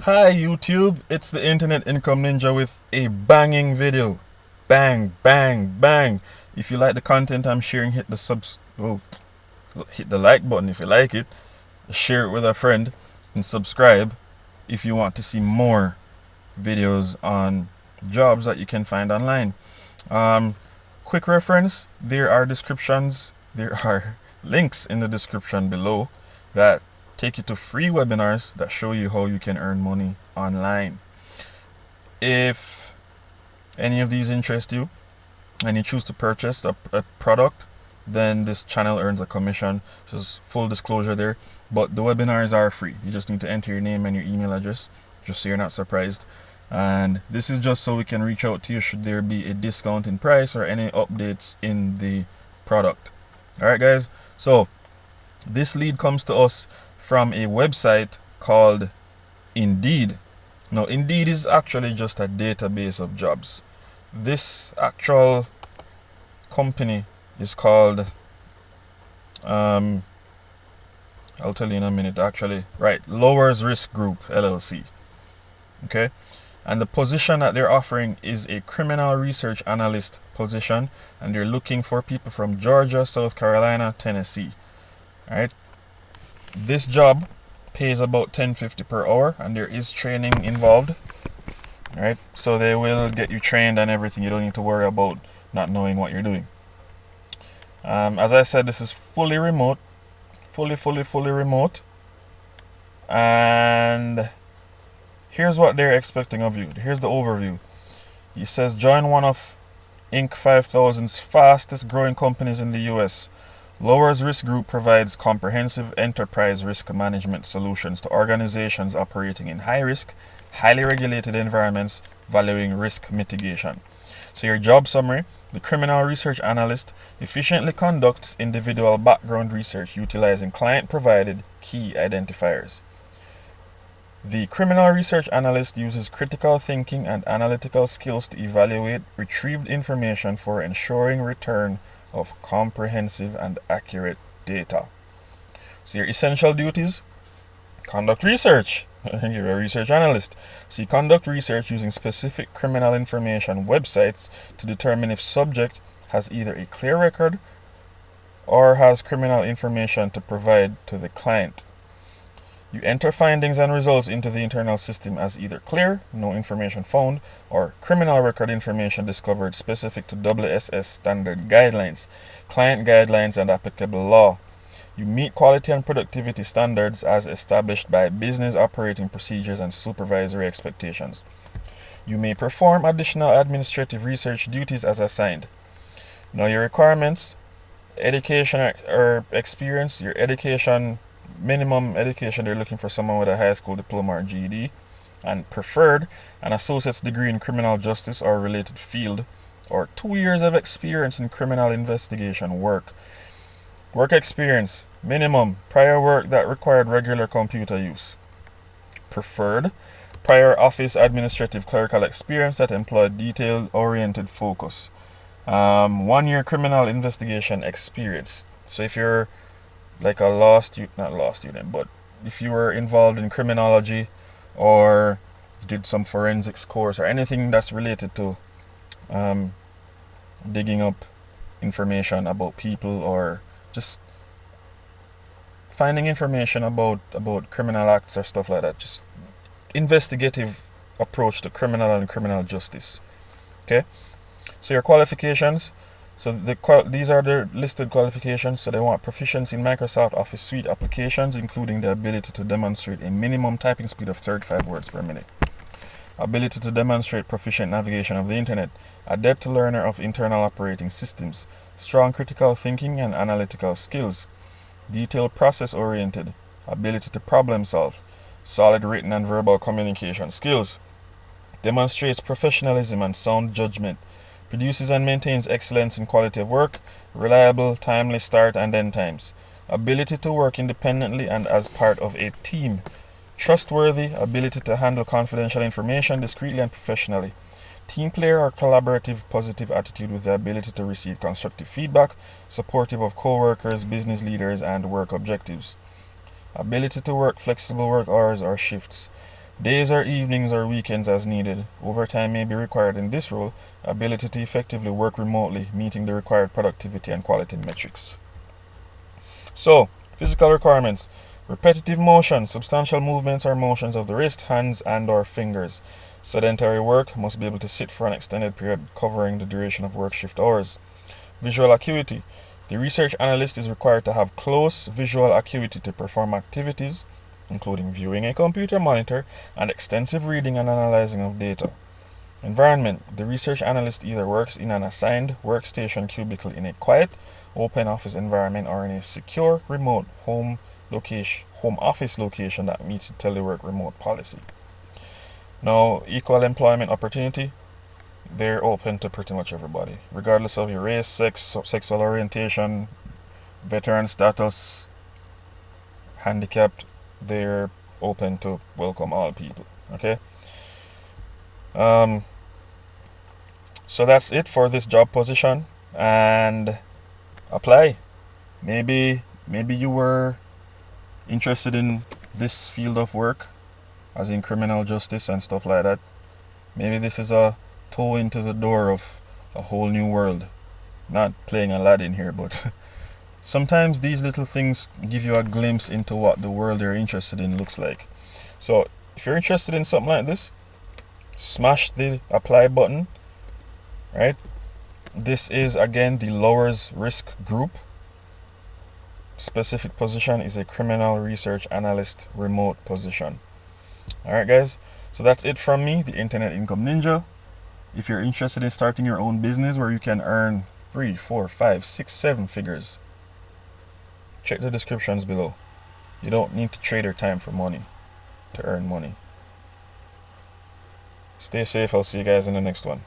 Hi YouTube, it's the Internet Income Ninja with a banging video. Bang, bang, bang. If you like the content I'm sharing, hit the like button if you like it, share it with a friend, and subscribe if you want to see more videos on jobs that you can find online. Um, Quick reference, there are links in the description below that take you to free webinars that show you how you can earn money online. If any of these interest you and you choose to purchase a product, then this channel earns a commission. Just full disclosure there. But the webinars are free. You just need to enter your name and your email address, just so you're not surprised. And this is just so we can reach out to you should there be a discount in price or any updates in the product. Alright guys, so this lead comes to us from a website called Indeed. Now Indeed is actually just a database of jobs. This actual company is called I'll tell you in a minute actually. Right, Lowers Risk Group LLC. Okay? And the position that they're offering is a criminal research analyst position, and they're looking for people from Georgia, South Carolina, Tennessee. Alright? This job pays about $10.50 per hour, and there is training involved. Alright? So they will get you trained and everything. You don't need to worry about not knowing what you're doing. As I said, this is fully remote. Fully remote. And here's what they're expecting of you. Here's the overview. It says join one of Inc. 5000's fastest growing companies in the US. Lowers Risk Group provides comprehensive enterprise risk management solutions to organizations operating in high risk, highly regulated environments valuing risk mitigation. So your job summary: the criminal research analyst efficiently conducts individual background research utilizing client-provided key identifiers. The criminal research analyst uses critical thinking and analytical skills to evaluate retrieved information for ensuring return of comprehensive and accurate data. So your essential duties: conduct research. You're a research analyst. So you conduct research using specific criminal information websites to determine if subject has either a clear record or has criminal information to provide to the client. You enter findings and results into the internal system as either clear, no information found, or criminal record information discovered specific to WSS standard guidelines, client guidelines, and applicable law. You meet quality and productivity standards as established by business operating procedures and supervisory expectations. You may perform additional administrative research duties as assigned. Now your requirements: education or experience. Your education, minimum education, they're looking for someone with a high school diploma or GED, and preferred an associate's degree in criminal justice or related field, or 2 years of experience in criminal investigation work. Work experience: minimum prior work that required regular computer use. Preferred prior office administrative clerical experience that employed detail oriented focus. 1 year criminal investigation experience. So if you're like a not law student, but if you were involved in criminology or did some forensics course or anything that's related to digging up information about people or just finding information about criminal acts or stuff like that, just investigative approach to criminal and criminal justice. Okay, so your qualifications. So these are the listed qualifications. So they want proficiency in Microsoft Office Suite applications, including the ability to demonstrate a minimum typing speed of 35 words per minute. Ability to demonstrate proficient navigation of the internet. Adept learner of internal operating systems. Strong critical thinking and analytical skills. Detailed process oriented. Ability to problem solve. Solid written and verbal communication skills. Demonstrates professionalism and sound judgment. Produces and maintains excellence in quality of work, reliable, timely start and end times. Ability to work independently and as part of a team. Trustworthy, ability to handle confidential information discreetly and professionally. Team player or collaborative, positive attitude with the ability to receive constructive feedback, supportive of co-workers, business leaders, and work objectives. Ability to work flexible work hours or shifts. Days or evenings or weekends as needed. Overtime may be required in this role. Ability to effectively work remotely, meeting the required productivity and quality metrics. So, physical requirements. Repetitive motion, substantial movements or motions of the wrist, hands, and or fingers. Sedentary work, must be able to sit for an extended period covering the duration of work shift hours. Visual acuity. The research analyst is required to have close visual acuity to perform activities, including viewing a computer monitor and extensive reading and analyzing of data. Environment. The research analyst either works in an assigned workstation cubicle in a quiet, open office environment or in a secure, remote home office location that meets the telework remote policy. Now, equal employment opportunity. They're open to pretty much everybody, regardless of your race, sex, sexual orientation, veteran status, handicapped. They're open to welcome all people. Okay. So that's it for this job position, and apply. Maybe you were interested in this field of work, as in criminal justice and stuff like that. Maybe this is a toe into the door of a whole new world. Not playing Aladdin here, but sometimes these little things give you a glimpse into what the world you're interested in looks like. So if you're interested in something like this, smash the apply button. Right? This is again the lowers risk group. Specific position is a criminal research analyst remote position. Alright guys, so that's it from me, the Internet Income Ninja. If you're interested in starting your own business where you can earn 3, 4, 5, 6, 7 figures, check the descriptions below. You don't need to trade your time for money to earn money. Stay safe. I'll see you guys in the next one.